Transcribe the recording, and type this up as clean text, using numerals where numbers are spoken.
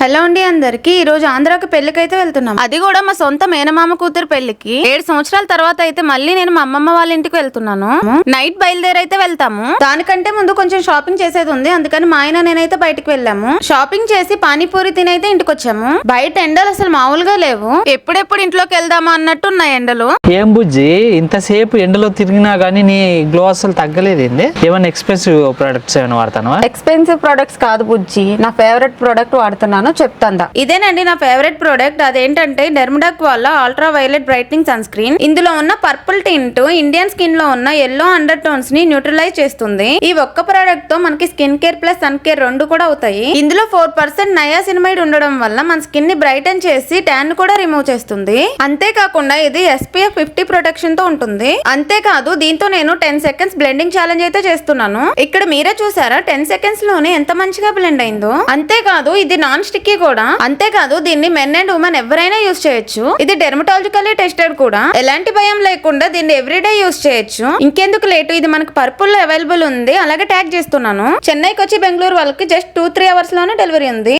Hello అండి అందరికి ఈ రోజు ఆంధ్రాకి పెళ్లికైతే వెళ్తున్నాం. అది కూడా మా సొంత మేనమామ కూతురు పెళ్లికి. 7 సంవత్సరాల తర్వాత అయితే మళ్ళీ నేను మా అమ్మమ్మ వాళ్ళ ఇంటికి వెళ్తున్నాను. నైట్ బయలుదేరైతే వెళ్తాము. దానికంటే ముందు కొంచెం షాపింగ్ చేసేది ఉంది. అందుకని మా ఆయన నేనైతే బయటికి వెళ్ళాము. షాపింగ్ చేసి పానీపూరి తినైతే ఇంటికి వచ్చాము. బయట ఎండలు అసలు మామూలుగా లేవు. ఎప్పుడెప్పుడు ఇంట్లోకి వెళ్దామా అన్నట్టు ఉన్నాయి ఎండలు. ఏం బుజ్జి ఇంతసేపు ఎండలో తిరిగినా గానీ నీ గ్లో అసలు తగ్గలేదు ఏంది? ఏమైనా ఎక్స్పెన్సివ్ ప్రొడక్ట్స్ ఏమైనా వాడతాను? ఎక్స్పెన్సివ్ ప్రొడక్ట్స్ కాదు బుజ్జి, నా ఫేవరెట్ ప్రొడక్ట్ వాడుతున్నాను చెప్తాందా. ఇదేనండి నా ఫేవరెట్ ప్రోడక్ట్. అదేంటంటే డెర్మడాక్ వాళ్ళ ultra violet brightening sunscreen. ఇందులో ఉన్న పర్పుల్ టింట్ ఇండియన్ స్కిన్ లో ఉన్న ఎల్లో అండర్ టోన్స్ ని న్యూట్రలైజ్ చేస్తుంది. ఈ ఒక్క ప్రోడక్ట్ తో మనకి skin care plus sun care రెండు కూడా అవుతాయి. ఇందులో 4% నయాసినమైడ్ ఉండడం వల్ల మన స్కిన్ ని బ్రైటన్ చేసి ట్యాన్ కూడా రిమూవ్ చేస్తుంది. అంతేకాకుండా ఇది SPF 50 ప్రొటెక్షన్ తో ఉంటుంది. అంతేకాదు దీంతో నేను 10 సెకండ్స్ బ్లెండింగ్ ఛాలెంజ్ అయితే చేస్తున్నాను. ఇక్కడ మీరే చూసారా 10 సెకండ్స్ లోనే ఎంత మంచిగా బ్లెండ్ అయిందో. అంతేకాదు ఇది నాన్ స్టిక్కీ కూడా. అంతేకాదు దీన్ని మెన్ అండ్ ఉమెన్ ఎవరైనా యూస్ చేయొచ్చు. ఇది డెర్మటాలజికల్లీ టెస్టెడ్ కూడా. ఎలాంటి భయం లేకుండా దీన్ని ఎవ్రీడే యూస్ చేయొచ్చు. ఇంకెందుకు లేటు, ఇది మనకు పర్పుల్ లో అవైలబుల్ ఉంది. అలాగే ట్యాగ్ చేస్తున్నాను. చెన్నైకి వచ్చి బెంగళూరు వాళ్ళకి జస్ట్ 2-3 అవర్స్ లోనే డెలివరీ ఉంది.